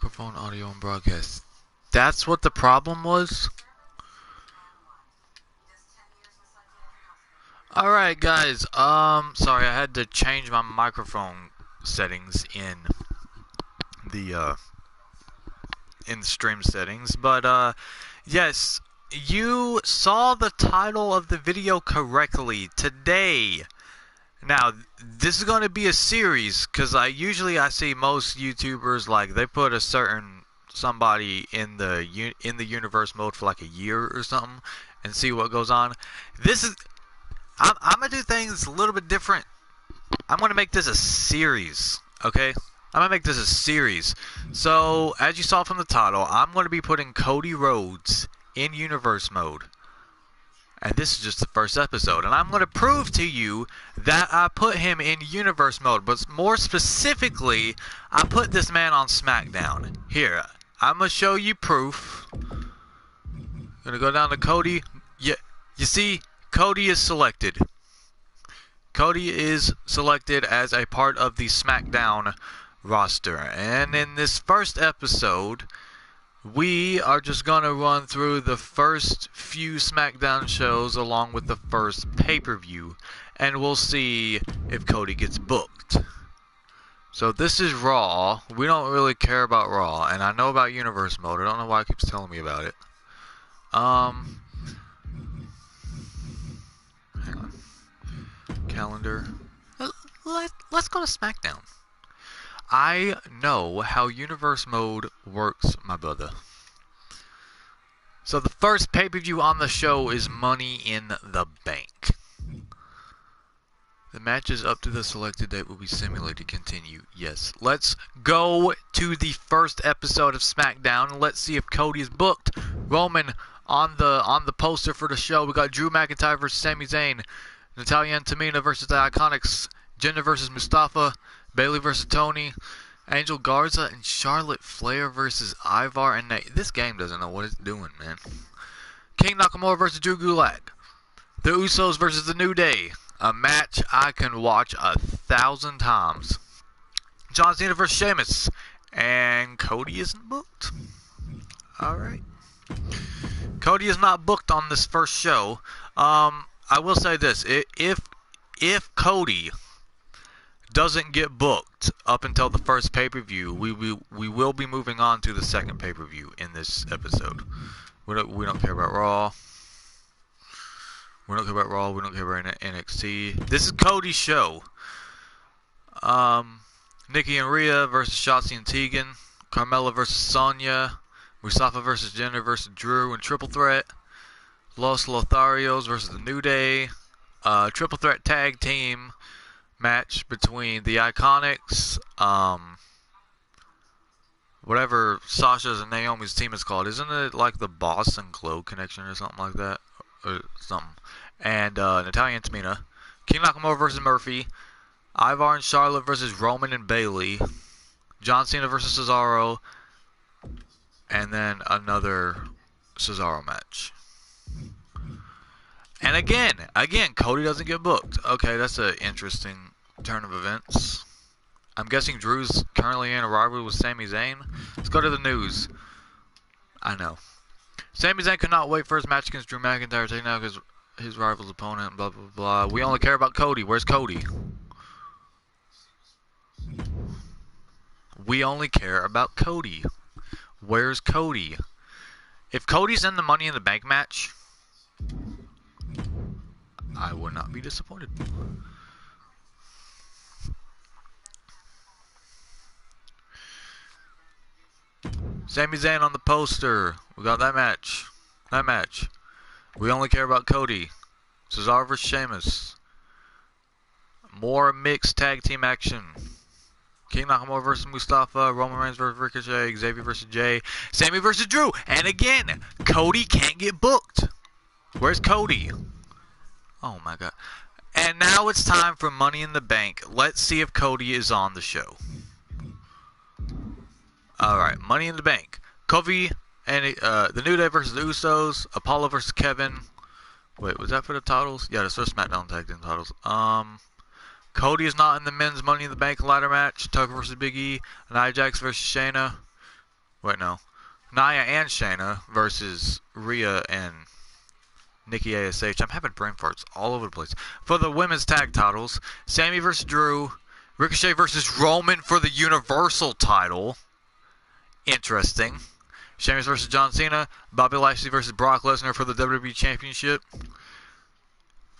Microphone, audio, and broadcast. That's what the problem was? Alright guys, sorry, I had to change my microphone settings the, in the stream settings, but, yes, you saw the title of the video correctly. Today, now, this is going to be a series, because I see most YouTubers, like, they put a certain somebody in the universe mode for like a year or something, and see what goes on. I'm going to do things a little bit different. I'm going to make this a series, okay? I'm going to make this a series. So, as you saw from the title, I'm going to be putting Cody Rhodes in universe mode. And this is just the first episode. And I'm going to prove to you that I put him in universe mode. But more specifically, I put this man on Smackdown. Here, I'm going to show you proof. Going to go down to Cody. Yeah, you see, Cody is selected. Cody is selected as a part of the Smackdown roster. And in this first episode, we are just going to run through the first few Smackdown shows along with the first pay-per-view. And we'll see if Cody gets booked. So this is Raw. We don't really care about Raw. And I know about Universe Mode. I don't know why it keeps telling me about it. Hang on. Calendar. Let's go to Smackdown. I know how Universe Mode works, my brother. So the first pay-per-view on the show is Money in the Bank. The matches up to the selected date will be simulated. Continue. Yes. Let's go to the first episode of SmackDown and let's see if Cody is booked. Roman on the poster for the show. We got Drew McIntyre versus Sami Zayn, Natalya and Tamina versus the Iconics, Jinder versus Mustafa, Bayley versus Tony, Angel Garza and Charlotte Flair versus Ivar and Nate. This game doesn't know what it's doing, man. King Nakamura versus Drew Gulak. The Usos versus The New Day. A match I can watch 1,000 times. John Cena versus Sheamus. And Cody isn't booked. Alright. Cody is not booked on this first show. I will say this. If Cody doesn't get booked up until the first pay-per-view, we will be moving on to the second pay-per-view in this episode. We don't care about Raw. We don't care about Raw. We don't care about NXT. This is Cody's show. Nikki and Rhea versus Shotzi and Tegan. Carmella versus Sonya. Mustafa versus Jinder versus Drew in Triple Threat. Los Lotharios versus The New Day. Triple Threat Tag Team match between the Iconics, whatever Sasha's and Naomi's team is called. Isn't it like the Boss and Glow Connection or something like that? Or something. And Natalya and Tamina. King Nakamura versus Murphy. Ivar and Charlotte versus Roman and Bayley. John Cena versus Cesaro. And then another Cesaro match. And again, Cody doesn't get booked. Okay, that's an interesting turn of events. I'm guessing Drew's currently in a rivalry with Sami Zayn. Let's go to the news. I know. Sami Zayn could not wait for his match against Drew McIntyre, taking out his rival's opponent, blah, blah, blah. We only care about Cody. Where's Cody? We only care about Cody. Where's Cody? If Cody's in the Money in the Bank match, I would not be disappointed. Sami Zayn on the poster. We got that match. We only care about Cody. Cesaro vs. Sheamus. More mixed tag team action. King Nakamura versus Mustafa. Roman Reigns versus Ricochet. Xavier versus Jay. Sami versus Drew. And again, Cody can't get booked. Where's Cody? Oh my god. And now it's time for Money in the Bank. Let's see if Cody is on the show. Alright, Money in the Bank. Kofi and The New Day versus the Usos. Apollo versus Kevin. Wait, was that for the titles? Yeah, that's for SmackDown Tag Team titles. Cody is not in the men's Money in the Bank ladder match. Tucker versus Big E. Nia Jax versus Shayna. Wait, no. Nia and Shayna versus Rhea and Nikki ASH. I'm having brain farts all over the place. For the women's tag titles, Sammy versus Drew, Ricochet versus Roman for the Universal title. Interesting. Sheamus versus John Cena, Bobby Lashley versus Brock Lesnar for the WWE Championship.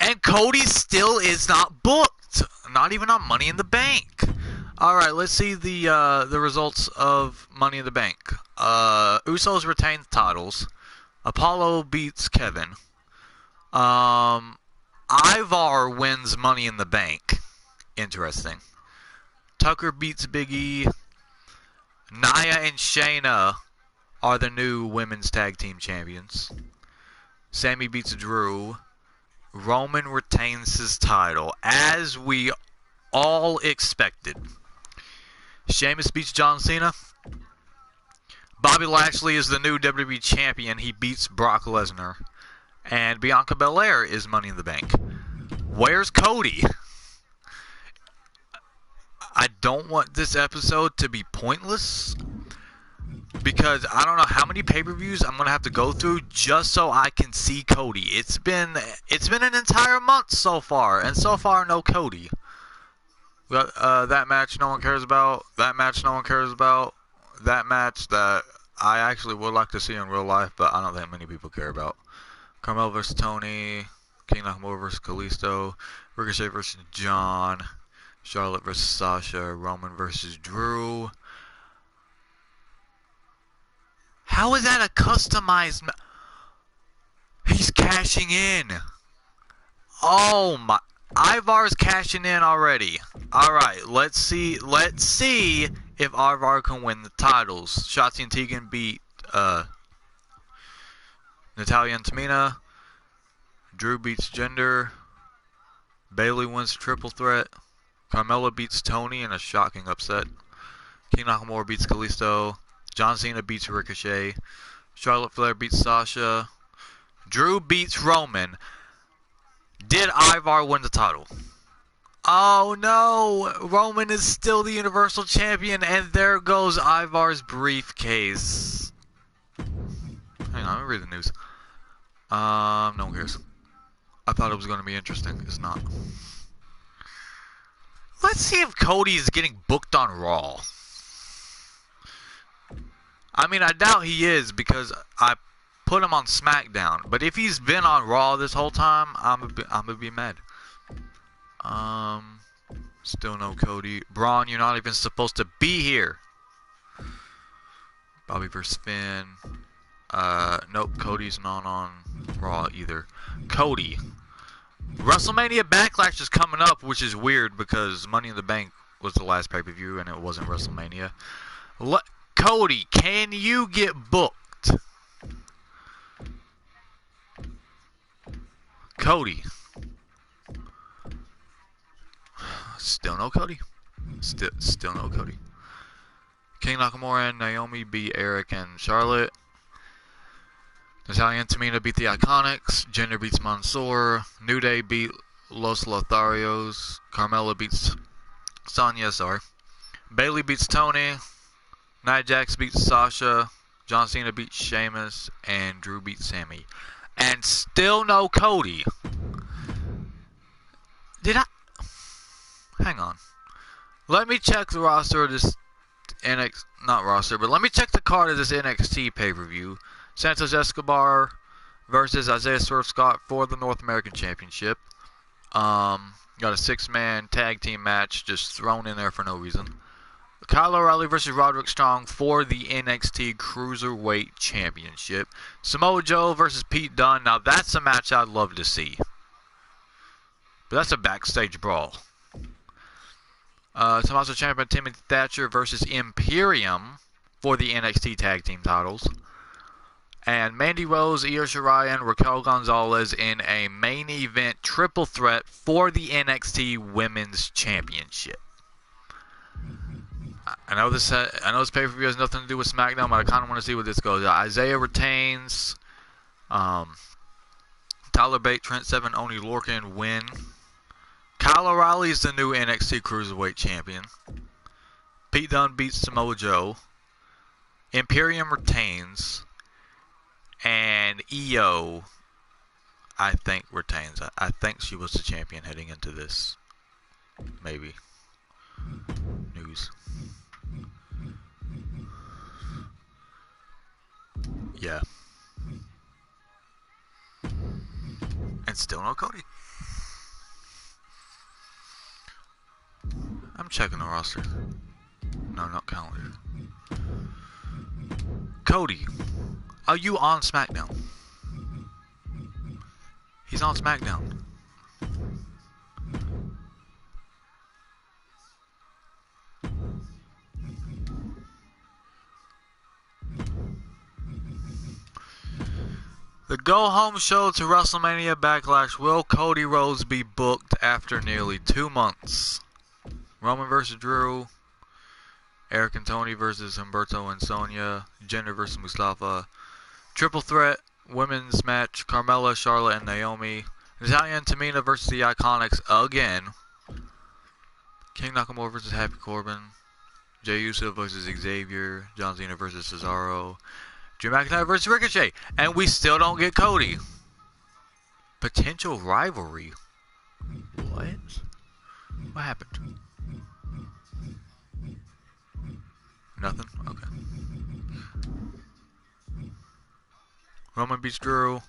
And Cody still is not booked. Not even on Money in the Bank. Alright, let's see the results of Money in the Bank. Usos retain the titles. Apollo beats Kevin. Ivar wins Money in the Bank. Interesting. Tucker beats Big E. Nia and Shayna are the new women's tag team champions. Sammy beats Drew. Roman retains his title, as we all expected. Sheamus beats John Cena. Bobby Lashley is the new WWE champion. He beats Brock Lesnar. And Bianca Belair is Money in the Bank. Where's Cody? I don't want this episode to be pointless, because I don't know how many pay-per-views I'm gonna have to go through just so I can see Cody. It's been an entire month so far, and so far no Cody. We got that match no one cares about. That match no one cares about. That match that I actually would like to see in real life, but I don't think many people care about. Carmel versus Tony, King Nakamura versus Kalisto, Ricochet versus John, Charlotte versus Sasha, Roman versus Drew. How is that a customized He's cashing in. Oh my. Ivar's cashing in already. Alright, let's see if Ivar can win the titles. Shotzi and Tegan beat Natalya and Tamina. Drew beats Jinder. Bayley wins triple threat. Carmella beats Tony in a shocking upset. King Nakamura beats Kalisto. John Cena beats Ricochet. Charlotte Flair beats Sasha. Drew beats Roman. Did Ivar win the title? Oh no! Roman is still the Universal Champion, and there goes Ivar's briefcase. Hang on, let me read the news. No one cares. I thought it was going to be interesting. It's not. Let's see if Cody is getting booked on Raw. I mean, I doubt he is because I put him on Smackdown. But if he's been on Raw this whole time, I'm gonna be mad. Still no Cody. Braun, you're not even supposed to be here. Bobby versus Finn. Nope, Cody's not on Raw either. Cody. WrestleMania Backlash is coming up, which is weird because Money in the Bank was the last pay-per-view and it wasn't WrestleMania. Cody, can you get booked? Cody. Still no Cody. Still no Cody. King Nakamura and Naomi beat Eric and Charlotte. Natalya and Tamina beat the Iconics. Jinder beats Mansoor. New Day beat Los Lotharios. Carmella beats Sonya, Bayley beats Tony. Nia Jax beats Sasha. John Cena beats Sheamus. And Drew beats Sammy. And still no Cody. Did I? Hang on. Let me check the roster of this not roster, but let me check the card of this NXT pay-per-view. Santos Escobar versus Isaiah Swerve Scott for the North American Championship. Got a 6-man tag team match just thrown in there for no reason. Kyle O'Reilly versus Roderick Strong for the NXT Cruiserweight Championship. Samoa Joe versus Pete Dunne. Now that's a match I'd love to see. But that's a backstage brawl. Tommaso Ciampa and Timothy Thatcher versus Imperium for the NXT Tag Team titles. And Mandy Rose, Io Shirai, and Raquel Gonzalez in a main event triple threat for the NXT Women's Championship. I know this pay-per-view has nothing to do with SmackDown, but I kind of want to see where this goes. Isaiah retains. Tyler Bate, Trent Seven, Oney Lorcan win. Kyle O'Reilly is the new NXT Cruiserweight Champion. Pete Dunne beats Samoa Joe. Imperium retains. And EO, I think, retains. I think she was the champion heading into this. Maybe. News. Yeah. And still no Cody. I'm checking the roster. No, not calendar. Cody, are you on Smackdown? He's on Smackdown. The go-home show to WrestleMania Backlash. Will Cody Rhodes be booked after nearly 2 months? Roman versus Drew. Eric and Tony versus Humberto and Sonya. Jinder versus Mustafa. Triple threat women's match. Carmella, Charlotte, and Naomi. Natalia and Tamina versus the Iconics again. King Nakamura versus Happy Corbin. Jey Uso versus Xavier. John Cena versus Cesaro. Drew McIntyre versus Ricochet. And we still don't get Cody. Potential rivalry. What? What happened? Nothing? Okay. Roman beats Drew.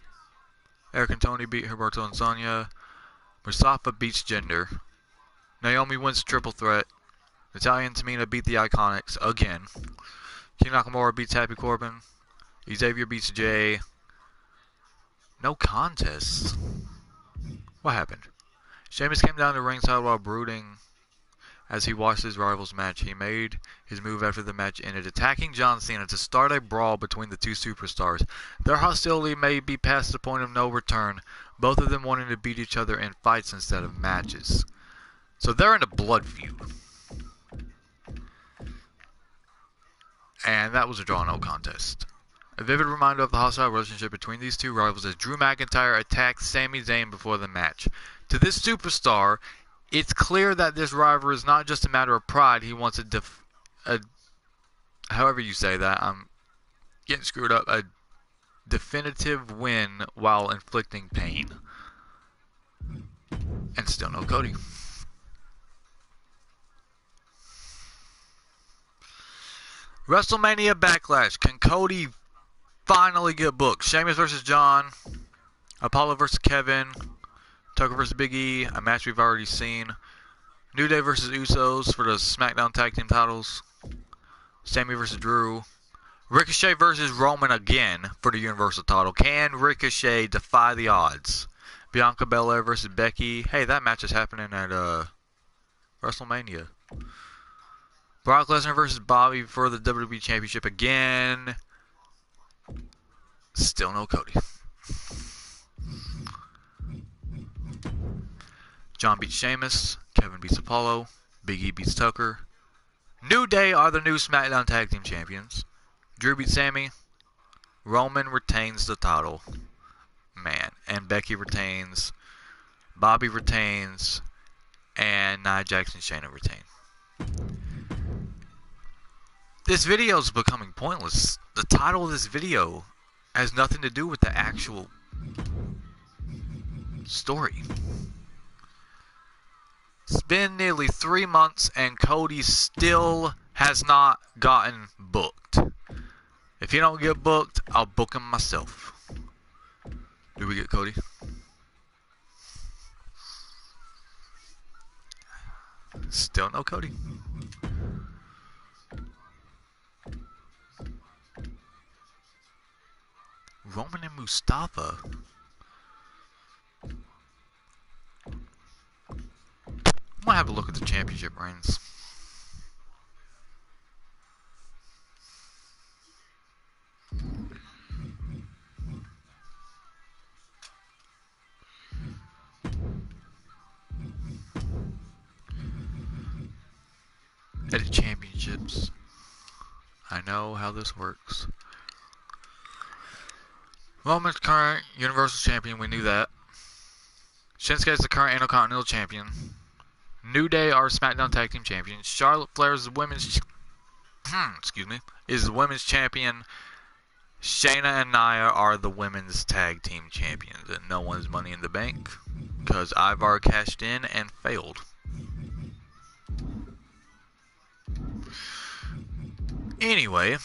Eric and Tony beat Humberto and Sonya. Mustafa beats Jinder. Naomi wins the triple threat. Natalia and Tamina beat the Iconics again. King Nakamura beats Happy Corbin. Xavier beats Jay. No contests. What happened? Sheamus came down to ringside while brooding as he watched his rival's match. He made his move after the match ended, attacking John Cena to start a brawl between the two superstars. Their hostility may be past the point of no return, both of them wanting to beat each other in fights instead of matches. So they're in a blood feud. And that was a draw, no contest. A vivid reminder of the hostile relationship between these two rivals as Drew McIntyre attacked Sami Zayn before the match. To this superstar, it's clear that this rivalry is not just a matter of pride. He wants however you say that, I'm getting screwed up, a definitive win while inflicting pain. And still no Cody. WrestleMania Backlash. Can Cody finally get booked? Sheamus versus John. Apollo versus Kevin. Tucker versus Big E. A match we've already seen. New Day versus Usos for the SmackDown Tag Team titles. Sami versus Drew. Ricochet versus Roman again for the Universal title. Can Ricochet defy the odds? Bianca Belair versus Becky. Hey, that match is happening at WrestleMania. Brock Lesnar versus Bobby for the WWE Championship again. Still no Cody. John beats Sheamus. Kevin beats Apollo. Big E beats Tucker. New Day are the new SmackDown Tag Team Champions. Drew beats Sami. Roman retains the title. Man. And Becky retains. Bobby retains. And Nia Jax and Shayna retain. This video is becoming pointless. The title of this video has nothing to do with the actual story. It's been nearly 3 months and Cody still has not gotten booked. If he don't get booked, I'll book him myself. Do we get Cody? Still no Cody. Roman and Mustafa. I'm gonna have a look at the championship reigns. At the championships. I know how this works. Roman's current Universal Champion, we knew that. Shinsuke is the current Intercontinental Champion. New Day are SmackDown Tag Team Champions. Charlotte Flair is the Women's excuse me, is the women's champion. Shayna and Nia are the women's tag team champions, and no one's Money in the Bank because Ivar cashed in and failed. Anyway,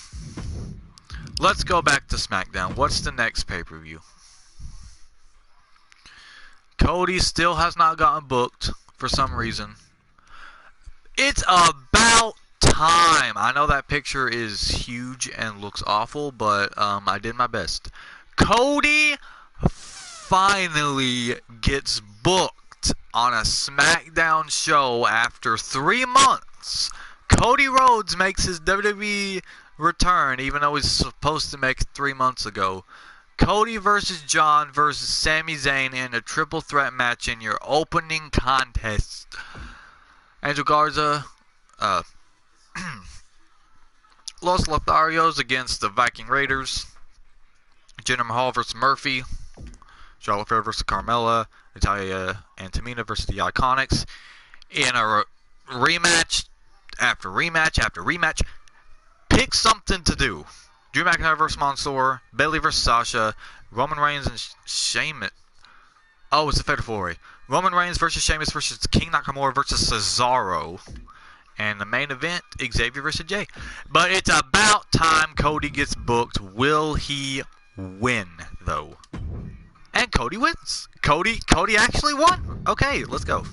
let's go back to SmackDown. What's the next pay-per-view? Cody still has not gotten booked for some reason. It's about time. I know that picture is huge and looks awful, but I did my best. Cody finally gets booked on a SmackDown show after 3 months. Cody Rhodes makes his WWE return, even though he's supposed to make it 3 months ago. Cody versus John versus Sami Zayn in a triple threat match in your opening contest. Angel Garza, Los Lotharios against the Viking Raiders. Jinder Mahal versus Murphy. Charlotte Flair versus Carmella. Natalya and Tamina versus the Iconics. In a rematch after rematch after rematch. Pick something to do. Drew McIntyre versus Mansoor. Bayley versus Sasha. Roman Reigns and Sheamus. Oh, it's a Fatal 4-Way. Roman Reigns versus Sheamus versus King Nakamura versus Cesaro. And the main event, Xavier versus Jay. But it's about time Cody gets booked. Will he win, though? And Cody wins. Cody actually won. Okay, let's go.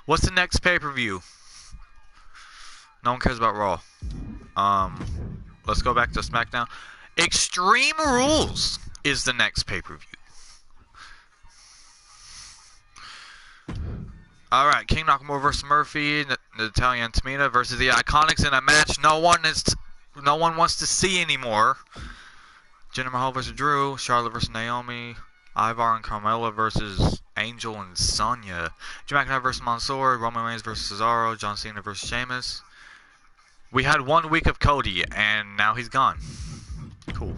What's the next pay-per-view? No one cares about Raw. Let's go back to SmackDown. Extreme Rules is the next pay-per-view. Alright, King Nakamura versus Murphy, Natalya and Tamina versus the Iconics in a match no one wants to see anymore. Jinder Mahal versus Drew, Charlotte versus Naomi, Ivar and Carmella versus Angel and Sonya, Drew McIntyre versus Mansoor, Roman Reigns versus Cesaro, John Cena versus Sheamus. We had 1 week of Cody, and now he's gone. Cool.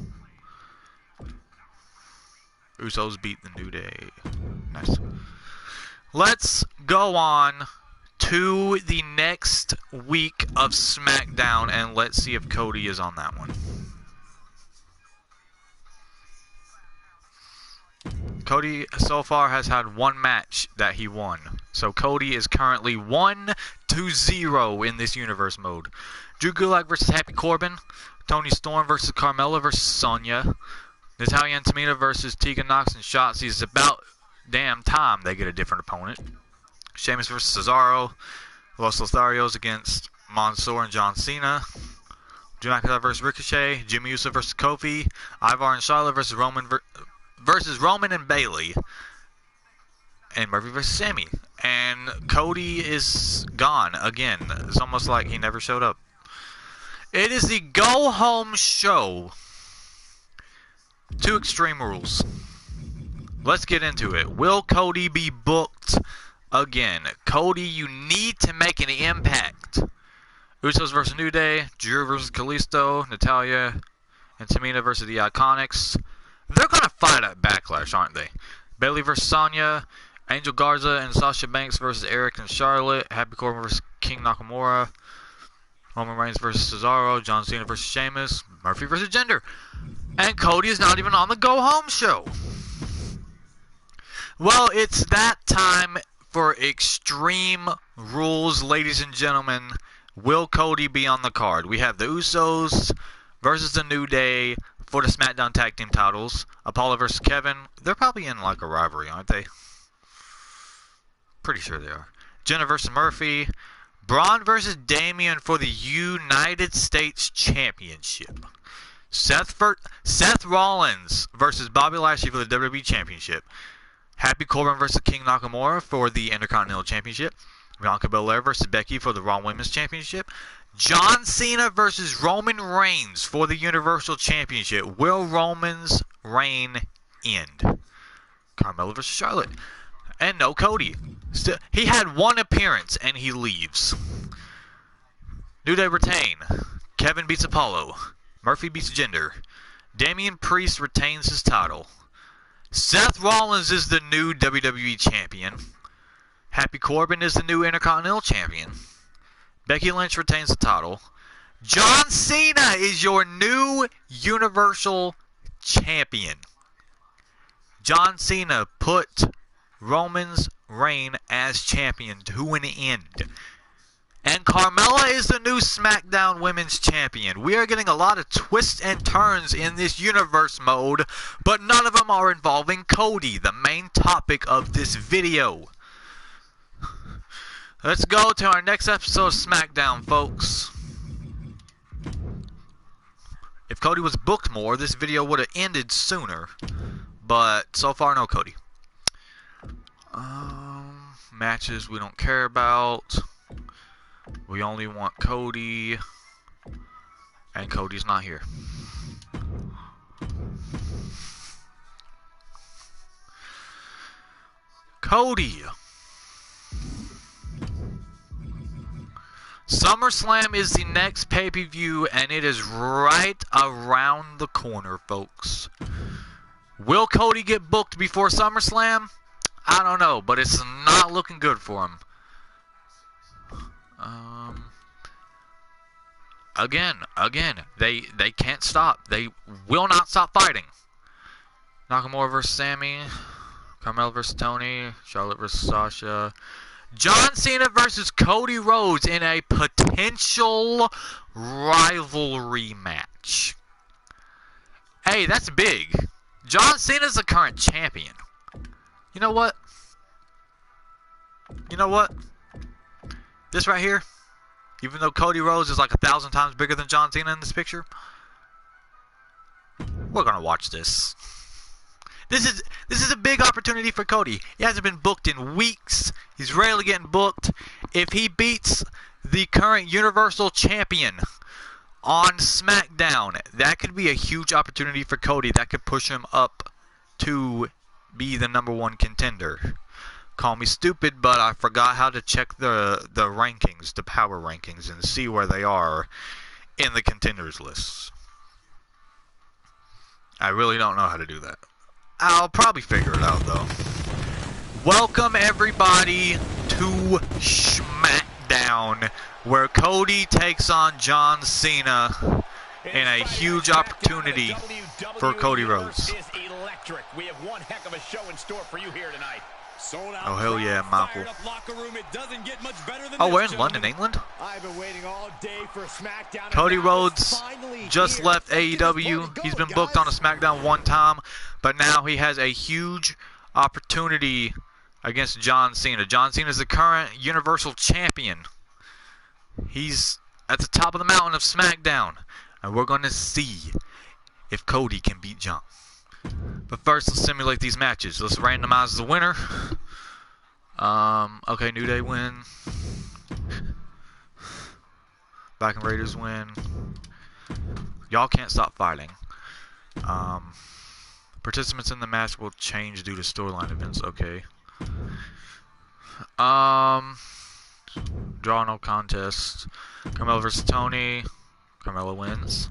Usos beat the New Day. Nice. Let's go on to the next week of SmackDown, and let's see if Cody is on that one. Cody so far has had 1 match that he won. So Cody is currently 1-0 in this universe mode. Drew Gulak versus Happy Corbin. Toni Storm versus Carmella versus Sonya. Natalya and Tamina versus Tegan Nox and Shotzi. It's about damn time they get a different opponent. Sheamus versus Cesaro. Los Lotharios against Mansoor and John Cena. Drew McIntyre versus Ricochet. Jimmy Uso versus Kofi. Ivar and Charlotte versus Roman and Bayley. And Murphy versus Sammy. And Cody is gone again. It's almost like he never showed up. It is the go-home show to Extreme Rules. Let's get into it. Will Cody be booked again? Cody, you need to make an impact. Usos versus New Day. Drew versus Kalisto. Natalya and Tamina versus the Iconics. They're going to fight at Backlash, aren't they? Bayley versus Sonya. Angel Garza and Sasha Banks versus Eric and Charlotte. Happy Corbin versus King Nakamura. Roman Reigns versus Cesaro. John Cena versus Sheamus. Murphy versus Jinder. And Cody is not even on the go-home show. Well, it's that time for Extreme Rules, ladies and gentlemen. Will Cody be on the card? We have the Usos versus the New Day for the SmackDown Tag Team titles. Apollo versus Kevin. They're probably in like a rivalry, aren't they? Pretty sure they are. Jenna versus Murphy. Braun versus Damian for the United States Championship. Seth Rollins versus Bobby Lashley for the WWE Championship. Happy Corbin versus King Nakamura for the Intercontinental Championship. Bianca Belair versus Becky for the Raw Women's Championship. John Cena versus Roman Reigns for the Universal Championship. Will Roman's reign end? Carmella versus Charlotte. And no Cody. He had 1 appearance and he leaves. New Day retain. Kevin beats Apollo. Murphy beats Jinder. Damian Priest retains his title. Seth Rollins is the new WWE Champion. Happy Corbin is the new Intercontinental Champion. Becky Lynch retains the title. John Cena is your new Universal Champion. John Cena put Roman's reign as champion to an end. And Carmella is the new SmackDown Women's Champion. We are getting a lot of twists and turns in this universe mode, but none of them are involving Cody, the main topic of this video. Let's go to our next episode of SmackDown, folks. If Cody was booked more, this video would have ended sooner. But so far, no Cody. Matches we don't care about. We only want Cody. And Cody's not here. Cody. SummerSlam is the next pay-per-view, and it is right around the corner, folks. Will Cody get booked before SummerSlam? I don't know, but it's not looking good for him. Again, they can't stop. They will not stop fighting. Nakamura versus Sammy, Carmella versus Tony, Charlotte versus Sasha, John Cena versus Cody Rhodes in a potential rivalry match. Hey, that's big. John Cena's the current champion. You know what? This right here, even though Cody Rhodes is like 1,000 times bigger than John Cena in this picture, we're gonna watch this. This is a big opportunity for Cody. He hasn't been booked in weeks. He's rarely getting booked. If he beats the current Universal Champion on SmackDown, that could be a huge opportunity for Cody. That could push him up to be the #1 contender. Call me stupid, but I forgot how to check the rankings, the power rankings, and see where they are in the contenders list. I really don't know how to do that. I'll probably figure it out, though. Welcome, everybody, to SmackDown, where Cody takes on John Cena in a huge opportunity for Cody Rhodes. We have one heck of a show in store for you here tonight. Oh, hell yeah, Michael. Oh, we're in London, England? I've been waiting all day for SmackDown. Cody Rhodes just left AEW. He's been booked on a SmackDown one time, but now he has a huge opportunity against John Cena. John Cena is the current Universal Champion. He's at the top of the mountain of SmackDown, and we're going to see if Cody can beat John. But first, let's simulate these matches. Let's randomize the winner. Okay, New Day win. Viking Raiders win. Y'all can't stop fighting. Participants in the match will change due to storyline events. Okay. Draw no contest. Carmella versus Tony. Carmella wins.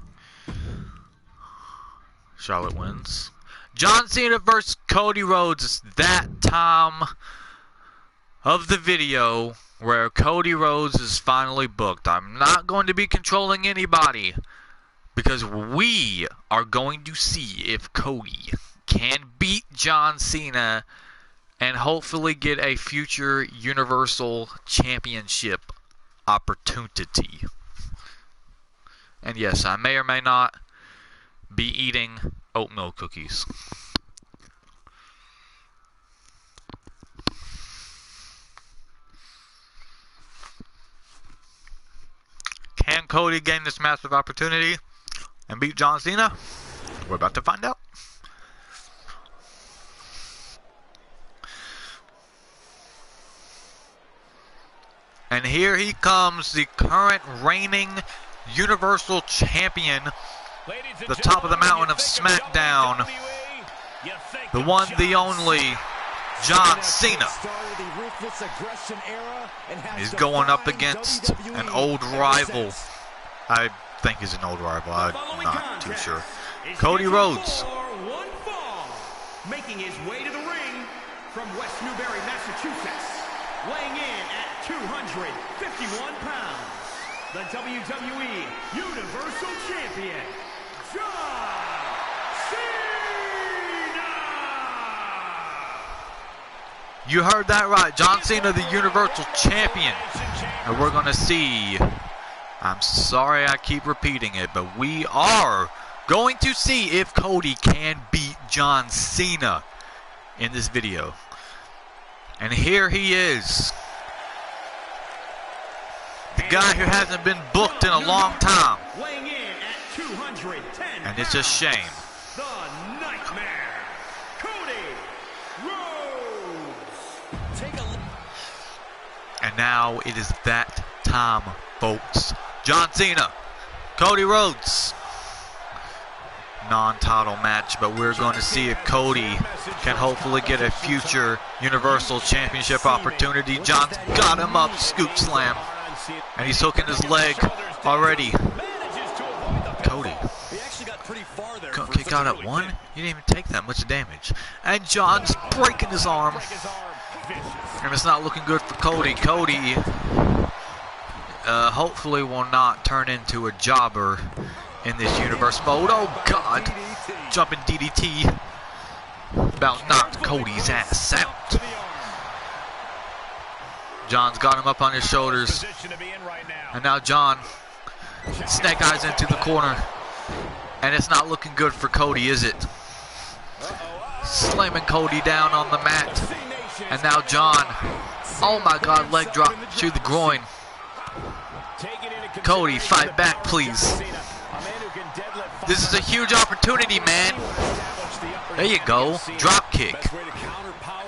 Charlotte wins. John Cena versus Cody Rhodes. It's that time of the video where Cody Rhodes is finally booked. I'm not going to be controlling anybody because we are going to see if Cody can beat John Cena and hopefully get a future Universal Championship opportunity. And yes, I may or may not be eating oatmeal cookies. Can Cody gain this massive opportunity and beat John Cena? We're about to find out. And here he comes, the current reigning Universal Champion, the top of the mountain of SmackDown, the one, the only, John Cena. He's going up against an old rival. I think he's an old rival. I'm not too sure. Cody Rhodes. Making his way to the ring from West Newbury, Massachusetts, weighing in at 251 pounds. the WWE Universal Champion, John Cena! You heard that right. John Cena, the Universal Champion. And we're going to see, I'm sorry I keep repeating it, but we are going to see if Cody can beat John Cena in this video. And here he is. The guy who hasn't been booked in a long time. And it's a shame. The Nightmare, Cody Rhodes. Take a look. And now it is that time, folks. John Cena, Cody Rhodes. Non-title match, but we're going to see if Cody can hopefully get a future Universal Championship opportunity. John's got him up, scoop slam. And he's hooking his leg already. Cody. Kick out at one? He didn't even take that much damage. And John's breaking his arm. And it's not looking good for Cody. Cody hopefully will not turn into a jobber in this universe mode. Oh God. Jumping DDT. About knocked Cody's ass out. John's got him up on his shoulders. And now John snake eyes into the corner. And it's not looking good for Cody, is it? Slamming Cody down on the mat. And now John. Oh my God, leg drop to the groin. Cody, fight back, please. This is a huge opportunity, man. There you go. Drop kick.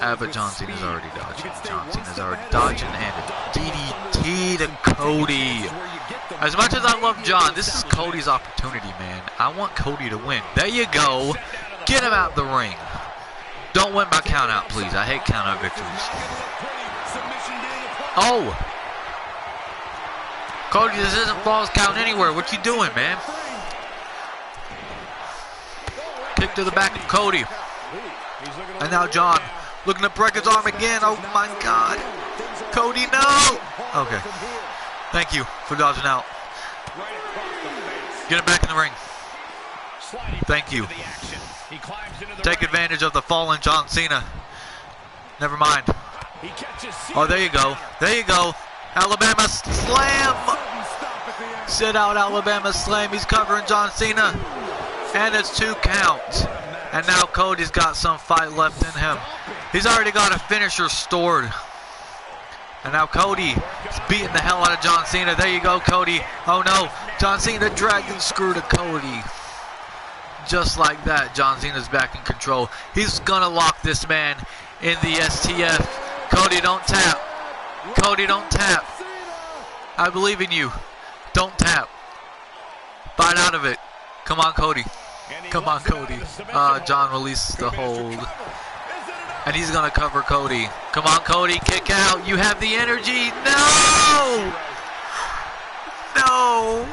But John Cena's already dodging. John Cena's already dodging. And a DDT to Cody. As much as I love John, this is Cody's opportunity, man. I want Cody to win. There you go. Get him out the ring. Don't win by count out, please. I hate count out victories. Oh. Cody, this isn't falls count anywhere. What you doing, man? Kick to the back of Cody. And now John looking to break his arm again. Oh my God. Cody, no. Okay. Thank you for dodging out. Get him back in the ring. Thank you. Take advantage of the fallen John Cena. Never mind. Oh, there you go. There you go. Alabama slam. Sit out Alabama slam. He's covering John Cena. And it's 2 counts. And now Cody's got some fight left in him. He's already got a finisher stored. And now Cody is beating the hell out of John Cena. There you go, Cody. Oh no. John Cena dragging screw to Cody. Just like that, John Cena's back in control. He's going to lock this man in the STF. Cody, don't tap. Cody, don't tap. I believe in you. Don't tap. Fight out of it. Come on, Cody. Come on, Cody. John releases the hold. And he's going to cover Cody. Come on, Cody. Kick out. You have the energy. No! No!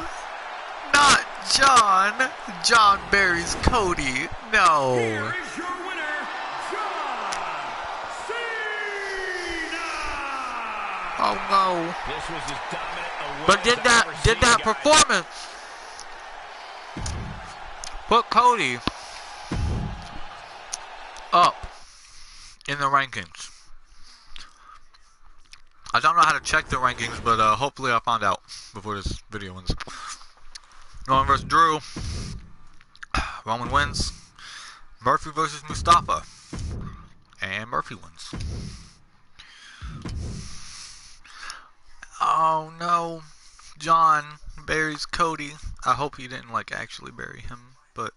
Not John. John buries Cody. No. Here is your winner, John Cena! Oh no. This was as dominant a But did that performance put Cody up in the rankings? I don't know how to check the rankings, but hopefully I'll find out before this video ends. Roman versus Drew. Roman wins. Murphy versus Mustafa. And Murphy wins. Oh no. John buries Cody. I hope he didn't like actually bury him, but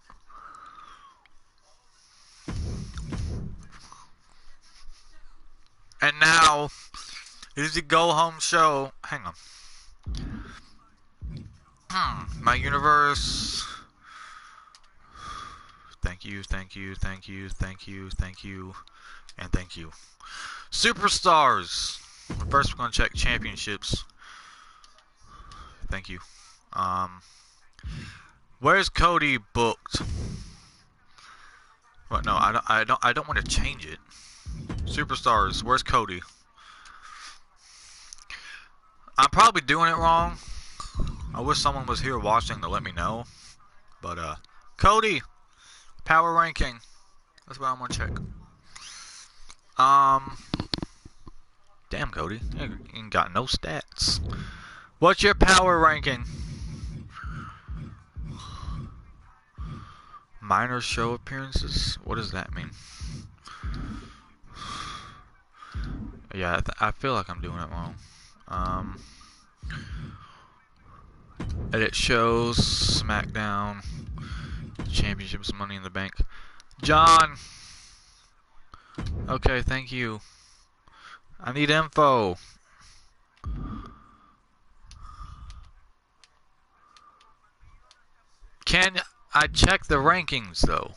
and now it is the go home show. Hang on. My universe. Thank you, thank you, thank you, thank you, thank you, and thank you. Superstars. First, we're going to check championships. Thank you. Where's Cody booked? What? No, I don't want to change it. Superstars. Where's Cody? I'm probably doing it wrong. I wish someone was here watching to let me know. But, Cody, power ranking. That's what I'm gonna check. Damn, Cody, you ain't got no stats. What's your power ranking? Minor show appearances? What does that mean? Yeah, I feel like I'm doing it wrong. Edit shows, Smackdown, Championships, Money in the Bank. John! Okay, thank you. I need info. Can I check the rankings, though?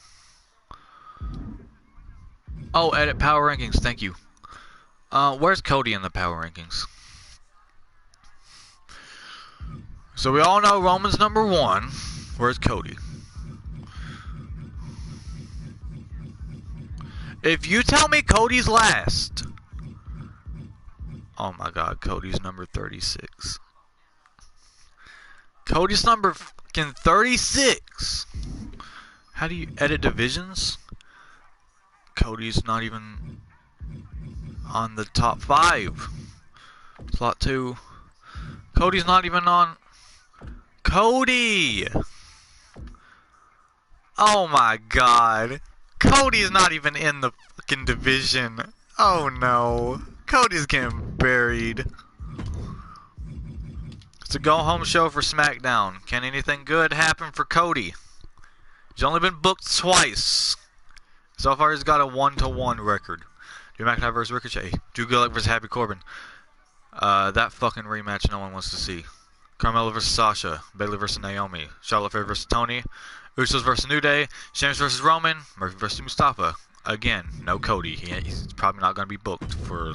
Oh, edit power rankings, thank you. Where's Cody in the power rankings? So we all know Roman's number 1. Where's Cody? If you tell me Cody's last. Oh my god, Cody's number 36. Cody's number fucking 36. How do you edit divisions? Cody's not even on the top 5. Slot 2. Cody's not even on. Cody! Oh my god. Cody's not even in the fucking division. Oh no. Cody's getting buried. It's a go-home show for SmackDown. Can anything good happen for Cody? He's only been booked twice. So far he's got a 1-1 record. Drew McIntyre vs. Ricochet. Drew Gulak vs. Happy Corbin. That fucking rematch no one wants to see. Carmella vs. Sasha. Bayley vs. Naomi. Charlotte Flair vs. Tony. Usos vs. New Day. Sheamus vs. Roman. Murphy vs. Mustafa. Again, no Cody. He's probably not going to be booked for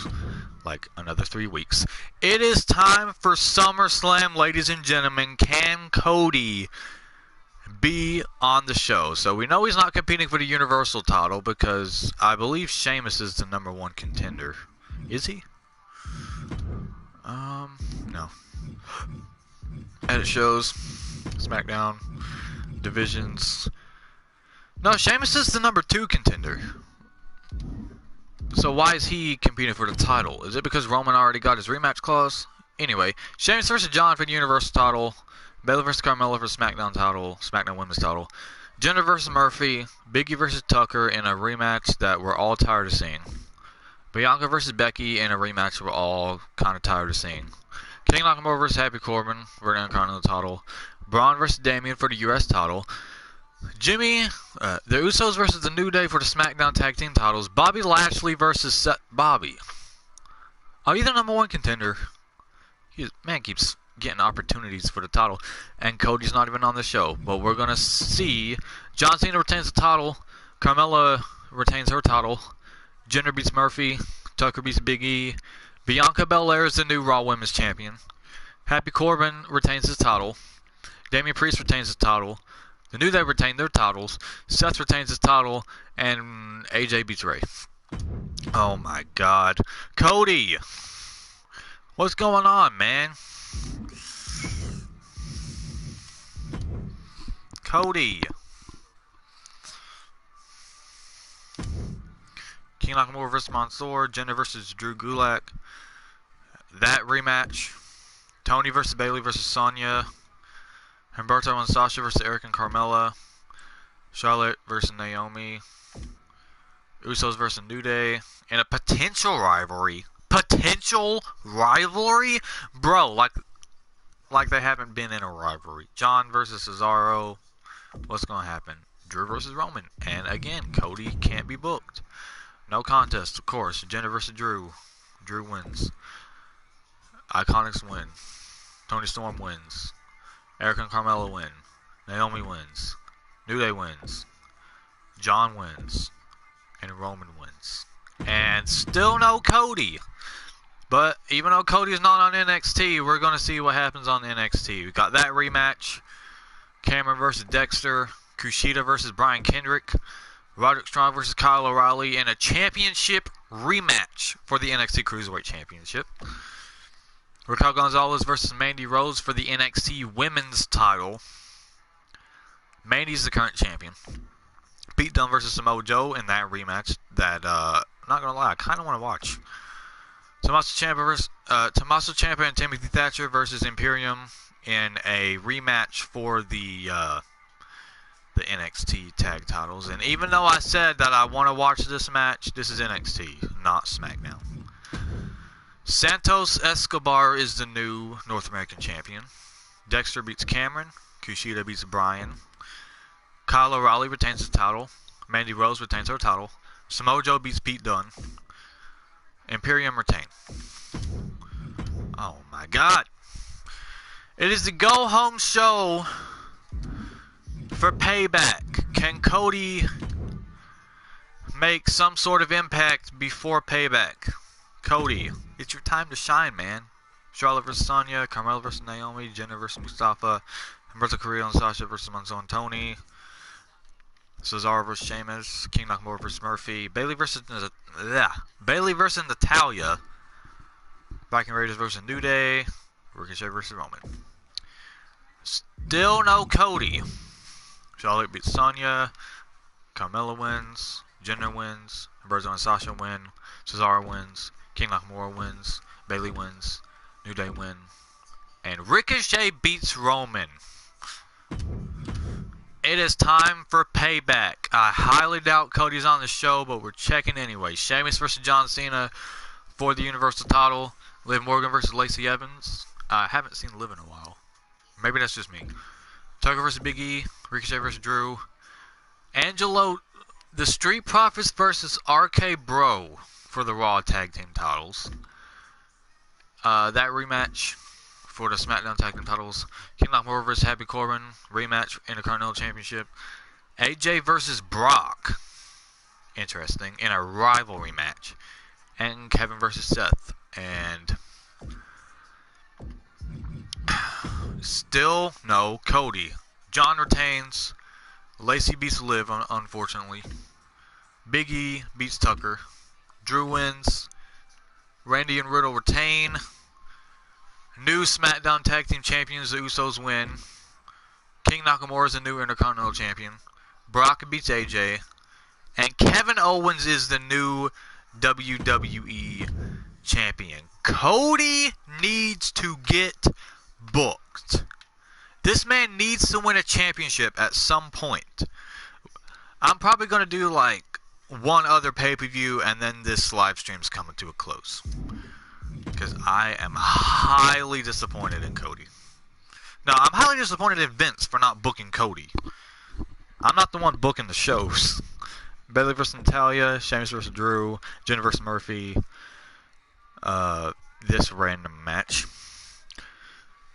like another 3 weeks. It is time for SummerSlam, ladies and gentlemen. Can Cody be on the show? So we know he's not competing for the Universal title because I believe Sheamus is the number 1 contender. Is he? No. Edit shows, SmackDown, divisions. No, Sheamus is the number 2 contender. So why is he competing for the title? Is it because Roman already got his rematch clause? Anyway, Sheamus vs. John for the Universal title. Bayley vs. Carmella for SmackDown title. SmackDown Women's title. Jinder vs. Murphy. Big E vs. Tucker in a rematch that we're all tired of seeing. Bianca vs. Becky in a rematch we're all kind of tired of seeing. King Nakamura vs. Happy Corbin for the Intercontinental title. Braun vs. Damian for the US title. Jimmy, the Usos versus the New Day for the SmackDown Tag Team titles. Bobby Lashley versus Bobby. Are you the number 1 contender? Man keeps getting opportunities for the title. And Cody's not even on the show. But we're going to see John Cena retains the title. Carmella retains her title. Jinder beats Murphy. Tucker beats Big E. Bianca Belair is the new Raw Women's Champion. Happy Corbin retains his title. Damian Priest retains his title. The New Day retain their titles. Seth retains his title. And AJ beats Ray. Oh my god. Cody! What's going on, man? Cody! King Nakamura vs. Mansoor. Jinder vs. Drew Gulak. That rematch. Tony vs. Bayley vs. Sonya. Humberto and Sasha vs. Eric and Carmella. Charlotte vs. Naomi. Usos vs. New Day. And a potential rivalry. Potential rivalry? Bro, like they haven't been in a rivalry. John vs. Cesaro. What's going to happen? Drew vs. Roman. And again, Cody can't be booked. No contest, of course. Jinder vs. Drew. Drew wins. Iconics win. Tony Storm wins. Eric and Carmella win. Naomi wins. New Day wins. John wins. And Roman wins. And still no Cody. But even though Cody's not on NXT, we're going to see what happens on NXT. We got that rematch. Cameron versus Dexter. Kushida versus Brian Kendrick. Roderick Strong versus Kyle O'Reilly in a championship rematch for the NXT Cruiserweight Championship. Raquel Gonzalez versus Mandy Rose for the NXT Women's title. Mandy's the current champion. Pete Dunne versus Samoa Joe in that rematch that, not gonna lie, I kind of want to watch. Tommaso Ciampa and Timothy Thatcher versus Imperium in a rematch for the NXT tag titles. And even though I said that I want to watch this match, this is NXT, not Smackdown. Santos Escobar is the new North American champion. Dexter beats Cameron. Kushida beats Bryan. Kyle O'Reilly retains the title. Mandy Rose retains her title. Samoa Joe beats Pete Dunne. Imperium retain. Oh my god. It is the go-home show for Payback. Can Cody make some sort of impact before Payback? Cody, it's your time to shine, man. Charlotte versus Sonya, Carmella versus Naomi, Jenna versus Mustafa, Humberto Carrillo and Sasha versus Monzo and Tony, Cesaro versus Sheamus, King Nakamura versus Murphy, Bayley versus Natalya, Viking Raiders versus New Day, Ricochet versus Roman. Still no Cody. Charlotte beats Sonya, Carmella wins, Jenna wins, Humberto and Sasha win, Cesaro wins, King Nakamura wins, Bayley wins, New Day win, and Ricochet beats Roman. It is time for Payback. I highly doubt Cody's on the show, but we're checking anyway. Sheamus versus John Cena for the Universal title. Liv Morgan versus Lacey Evans. I haven't seen Liv in a while. Maybe that's just me. Tucker versus Big E. Ricochet versus Drew. Angelo, the Street Profits versus RK Bro for the Raw Tag Team titles. That rematch for the SmackDown Tag Team titles. King Nakamura versus Happy Corbin. Rematch Intercontinental Championship. AJ versus Brock. Interesting. In a rivalry match. And Kevin versus Seth. And still no Cody. John retains. Lacey beats Liv, unfortunately. Big E beats Tucker. Drew wins. Randy and Riddle retain. New SmackDown Tag Team Champions, the Usos win. King Nakamura is the new Intercontinental Champion. Brock beats AJ. And Kevin Owens is the new WWE Champion. Cody needs to get booked. This man needs to win a championship at some point. I'm probably going to do like one other pay-per-view and then this live stream's coming to a close. Because I am highly disappointed in Cody. No, I'm highly disappointed in Vince for not booking Cody. I'm not the one booking the shows. Bayley versus Natalya, Sheamus versus Drew, Jenna versus Murphy. This random match.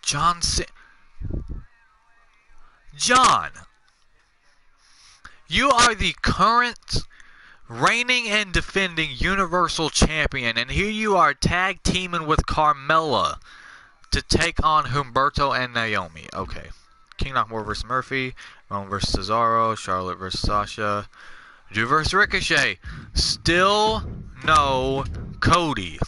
John, you are the current reigning and defending Universal Champion, and here you are tag teaming with Carmella to take on Humberto and Naomi. Okay. King Nakamura versus Murphy, Roman versus Cesaro, Charlotte versus Sasha, Drew versus Ricochet. Still no Cody.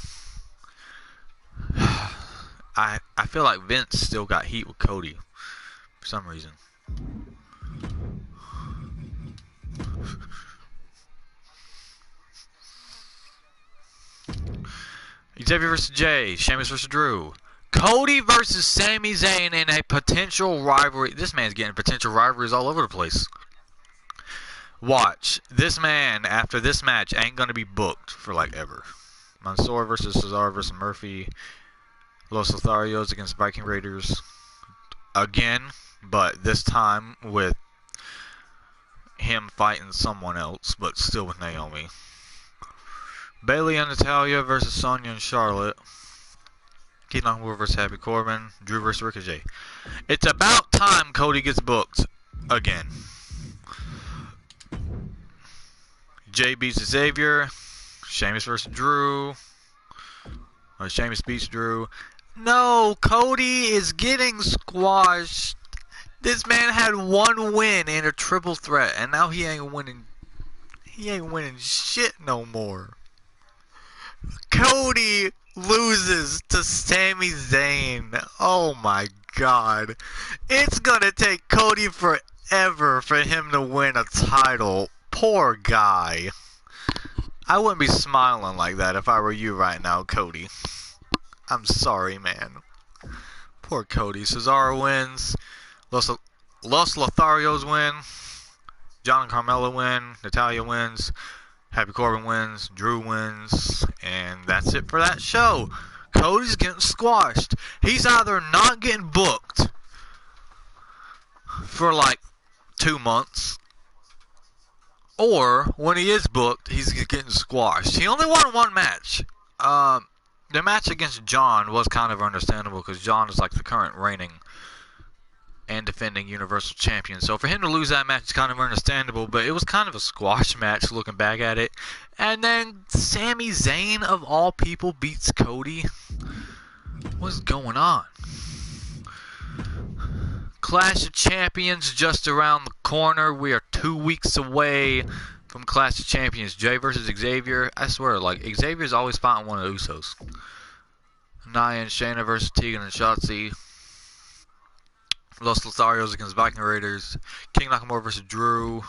I feel like Vince still got heat with Cody for some reason. Xavier versus Jay, Sheamus versus Drew, Cody versus Sami Zayn in a potential rivalry. This man's getting potential rivalries all over the place. Watch. This man, after this match, ain't going to be booked for like ever. Mansoor versus Cesaro versus Murphy. Los Lotharios against Viking Raiders. Again, but this time with him fighting someone else, but still with Naomi. Bayley and Natalya versus Sonya and Charlotte. Keith Nakamura versus Happy Corbin. Drew versus Ricochet. It's about time Cody gets booked again. Jay beats Xavier. Sheamus versus Drew. Sheamus beats Drew. No, Cody is getting squashed. This man had one win in a triple threat, and now he ain't winning. He ain't winning shit no more. Cody loses to Sami Zayn. Oh my god. It's gonna take Cody forever for him to win a title. Poor guy. I wouldn't be smiling like that if I were you right now, Cody. I'm sorry, man. Poor Cody. Cesaro wins. Los Lotharios win. John and Carmella win. Natalya wins. Happy Corbin wins. Drew wins. And that's it for that show. Cody's getting squashed. He's either not getting booked for like 2 months, or when he is booked, he's getting squashed. He only won one match. The match against John was kind of understandable because John is like the current reigning and defending Universal Champion. So for him to lose that match is kind of understandable, but it was kind of a squash match looking back at it. And then Sami Zayn, of all people, beats Cody. What's going on? Clash of Champions just around the corner. We are 2 weeks away from Clash of Champions. Jay versus Xavier. I swear, like, Xavier's always fighting one of the Usos. Nia and Shayna versus Tegan and Shotzi. Los Lotharios against Viking Raiders. King Nakamura versus Drew.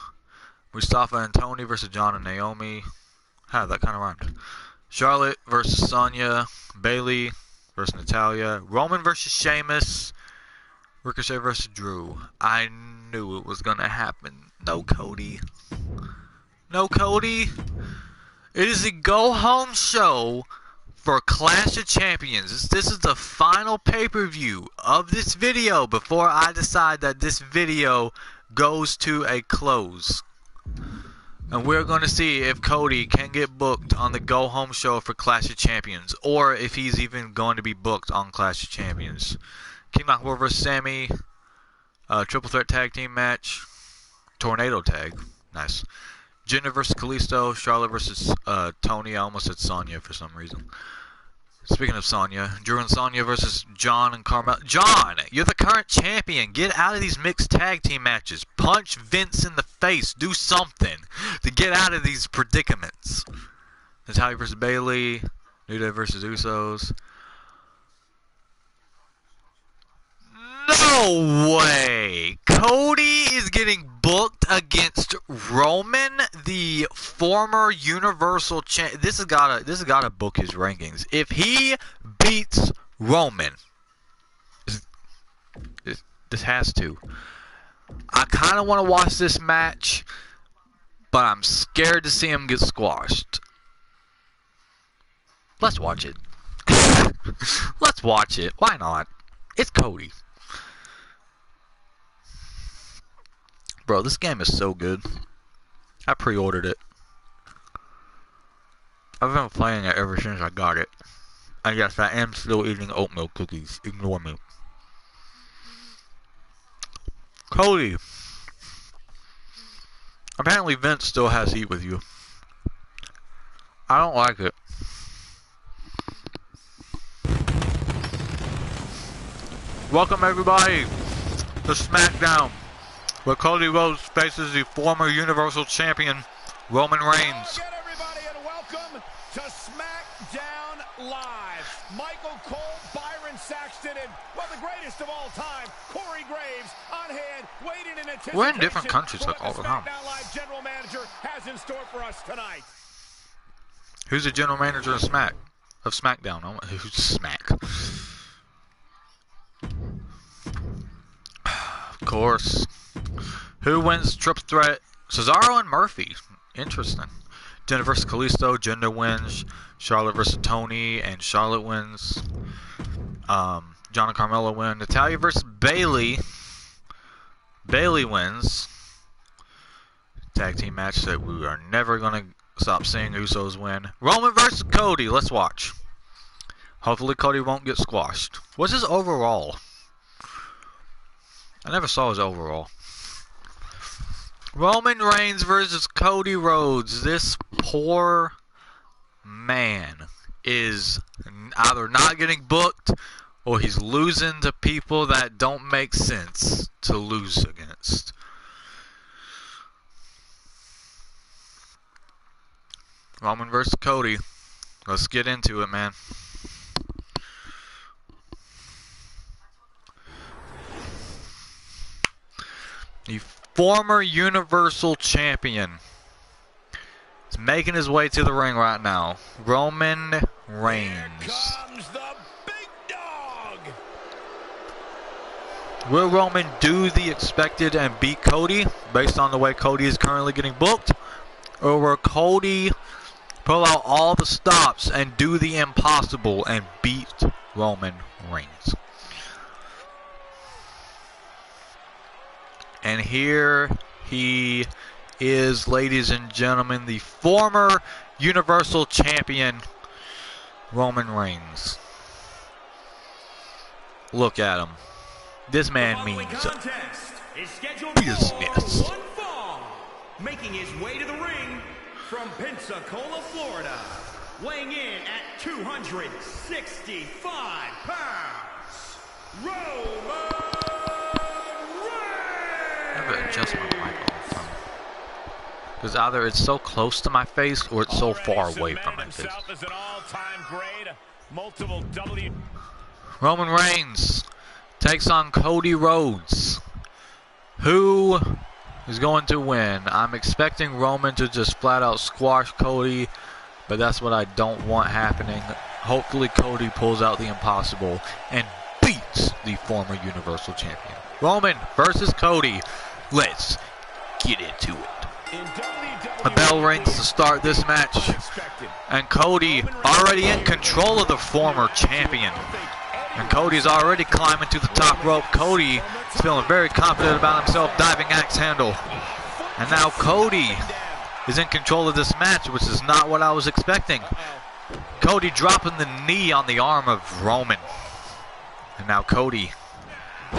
Mustafa and Tony versus John and Naomi. That kind of rhymed. Charlotte versus Sonya. Bayley versus Natalya. Roman versus Sheamus. Ricochet versus Drew. I knew it was going to happen. No Cody. No Cody. It is a go-home show for Clash of Champions. This is the final pay-per-view of this video before I decide that this video goes to a close. And we're going to see if Cody can get booked on the go-home show for Clash of Champions, or if he's even going to be booked on Clash of Champions. King Nakamura vs. Sammy. Triple threat tag team match. Tornado tag. Nice. Jinder vs. Kalisto. Charlotte vs. Tony. I almost said Sonya for some reason. Speaking of Sonya, Drew and Sonya versus John and Carmella. John, you're the current champion. Get out of these mixed tag team matches. Punch Vince in the face. Do something to get out of these predicaments. Natalya versus Bayley. New Day versus Usos. No way! Cody is getting booked against Roman, the former Universal Champion. This has gotta book his rankings. If he beats Roman, this has to. I kind of want to watch this match, but I'm scared to see him get squashed. Let's watch it. Let's watch it. Why not? It's Cody. Bro, this game is so good. I pre-ordered it. I've been playing it ever since I got it. And yes, I am still eating oatmeal cookies. Ignore me. Cody. Apparently Vince still has heat with you. I don't like it. Welcome everybody to Smackdown, where Cody Rhodes faces the former Universal Champion, Roman Reigns. Hello again, everybody, and welcome to SmackDown Live. Michael Cole, Byron Saxton, and, well, the greatest of all time, Corey Graves, on hand, waiting in anticipation. We're in different countries like all the time. SmackDown Live general manager has in store for us tonight. Who's the general manager of SmackDown? Who's Smack? Of course. Who wins triple threat? Cesaro and Murphy. Interesting. Jinder versus Kalisto. Jinder wins. Charlotte versus Tony, and Charlotte wins. John and Carmella win. Natalya versus Bayley. Bayley wins. Tag team match that we are never gonna stop seeing Usos win. Roman versus Cody. Let's watch. Hopefully Cody won't get squashed. What's his overall? I never saw his overall. Roman Reigns versus Cody Rhodes. This poor man is either not getting booked or he's losing to people that don't make sense to lose against. Roman versus Cody. Let's get into it, man. The former Universal Champion is making his way to the ring right now. Roman Reigns. Here comes the big dog. Will Roman do the expected and beat Cody based on the way Cody is currently getting booked? Or will Cody pull out all the stops and do the impossible and beat Roman Reigns? And here he is, ladies and gentlemen, the former Universal Champion, Roman Reigns. Look at him. This man means business. Making his way to the ring from Pensacola, Florida, weighing in at 265 pounds, Roman Reigns! I better adjust my microphone. Because either it's so close to my face or it's so far away from my face. Roman Reigns takes on Cody Rhodes. Who is going to win? I'm expecting Roman to just flat out squash Cody, but that's what I don't want happening. Hopefully Cody pulls out the impossible and beats the former Universal Champion. Roman versus Cody. Let's get into it. A bell rings to start this match, and Cody already in control of the former champion. And Cody's already climbing to the top rope. Cody is feeling very confident about himself, diving axe handle. And now Cody is in control of this match, which is not what I was expecting. Cody dropping the knee on the arm of Roman. And now Cody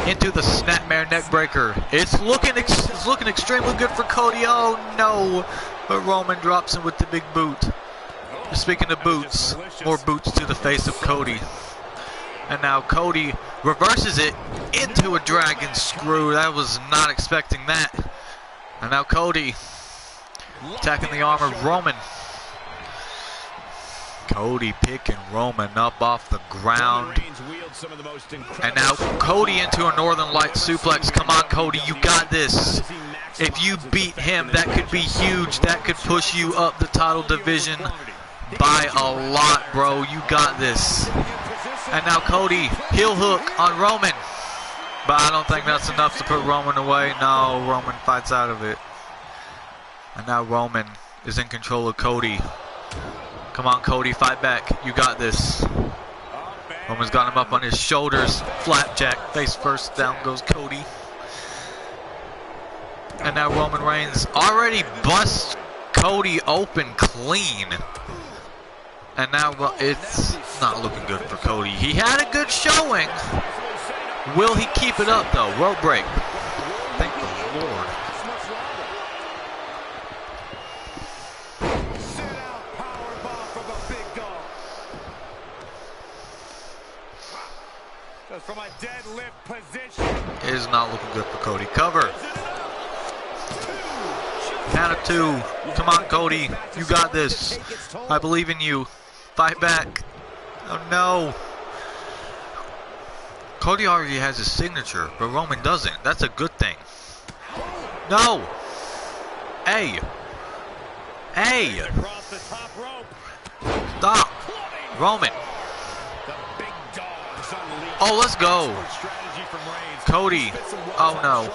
into the snapmare neckbreaker. It's looking extremely good for Cody. Oh no! But Roman drops him with the big boot. Speaking of boots, more boots to the face of Cody. And now Cody reverses it into a dragon screw. I was not expecting that. And now Cody attacking the arm of Roman. Cody picking Roman up off the ground. And now Cody into a Northern Light suplex. Come on, Cody, you got this. If you beat him, that could be huge. That could push you up the title division by a lot, bro. You got this. And now Cody, heel hook on Roman. But I don't think that's enough to put Roman away. No, Roman fights out of it. And now Roman is in control of Cody. Come on, Cody, fight back. You got this. Roman's got him up on his shoulders. Flapjack, face first, down goes Cody. And now Roman Reigns already busts Cody open clean. And now it's not looking good for Cody. He had a good showing. Will he keep it up, though? Rope break. Thank the Lord. From a deadlift position. It is not looking good for Cody. Cover. Count of two. Come on, Cody. You got this. I believe in you. Fight back. Oh, no. Cody already has his signature, but Roman doesn't. That's a good thing. No. Hey. Hey. Stop. Roman. Oh, let's go. Cody. Oh, no.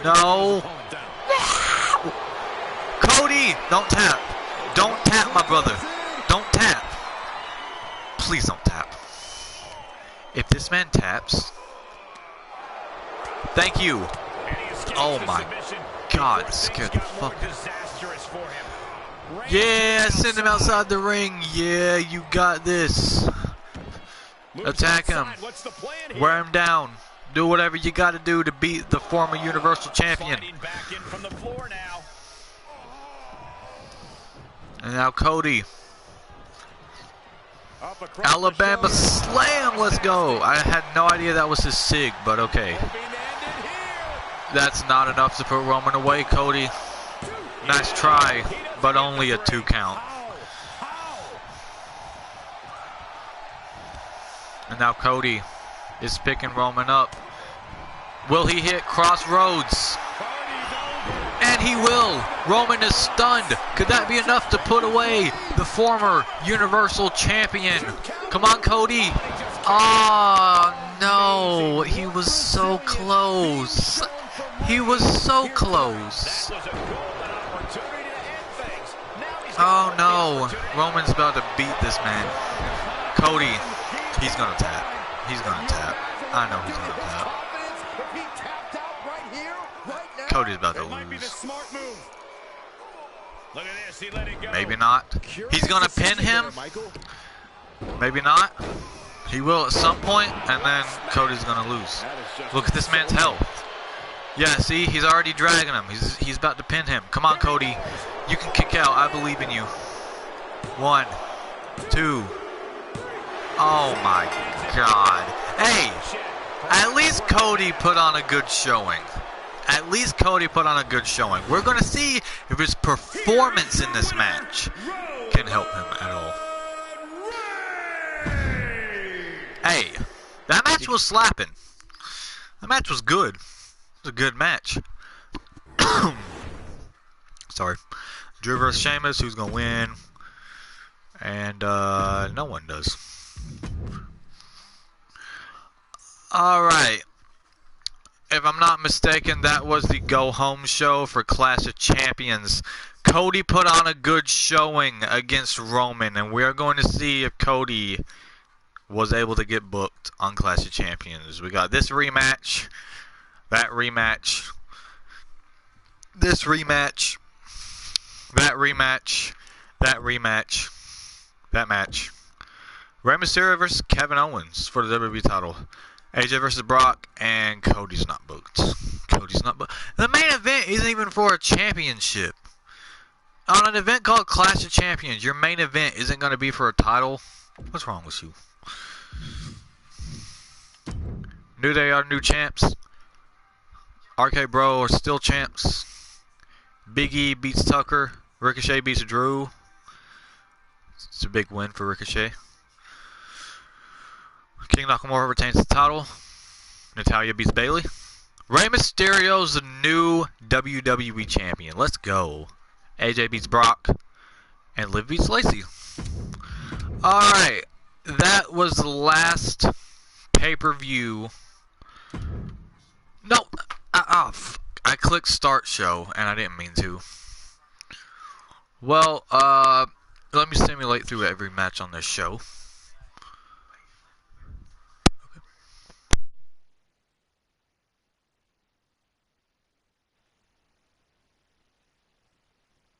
No. Cody. Don't tap. Don't tap, my brother. Don't tap. Please don't tap. If this man taps. Thank you. Oh, my God. Scared the fuck out of me. Yeah, send him outside the ring. Yeah, you got this. Attack him. Wear him down. Do whatever you got to do to beat the former Universal Champion. And now Cody. Alabama Slam. Let's go. I had no idea that was his sig, but okay. That's not enough to put Roman away, Cody. Nice try, but only a 2 count. And now Cody is picking Roman up. Will he hit Crossroads? And he will. Roman is stunned. Could that be enough to put away the former Universal Champion? Come on, Cody. Oh, no. He was so close. He was so close. Oh, no. Roman's about to beat this man. Cody, he's going to tap. He's going to tap. I know he's going to tap. Cody's about to lose. Maybe not. He's going to pin him. Maybe not. He will at some point, and then Cody's going to lose. Look at this man's health. Yeah, see, he's already dragging him. He's about to pin him. Come on, Cody. You can kick out. I believe in you. 1, 2. Oh, my God. Hey, at least Cody put on a good showing. At least Cody put on a good showing. We're going to see if his performance in this match can help him at all. Hey, that match was slapping. That match was good. It was a good match. Sorry. Drew vs. Sheamus, who's going to win? And no one does. Alright. If I'm not mistaken, that was the go-home show for Clash of Champions. Cody put on a good showing against Roman, and we're going to see if Cody was able to get booked on Clash of Champions. We got this rematch, that rematch, this rematch, that rematch, that rematch, that match. Rey Mysterio versus Kevin Owens for the WWE title. AJ versus Brock, and Cody's not booked. Cody's not booked. The main event isn't even for a championship. On an event called Clash of Champions, your main event isn't going to be for a title. What's wrong with you? New Day are new champs. RK Bro are still champs. Big E beats Tucker. Ricochet beats Drew. It's a big win for Ricochet. King Nakamura retains the title. Natalya beats Bayley. Rey Mysterio's the new WWE champion. Let's go. AJ beats Brock. And Liv beats Lacey. Alright. That was the last pay-per-view. No. I clicked start show and I didn't mean to. Well, let me simulate through every match on this show.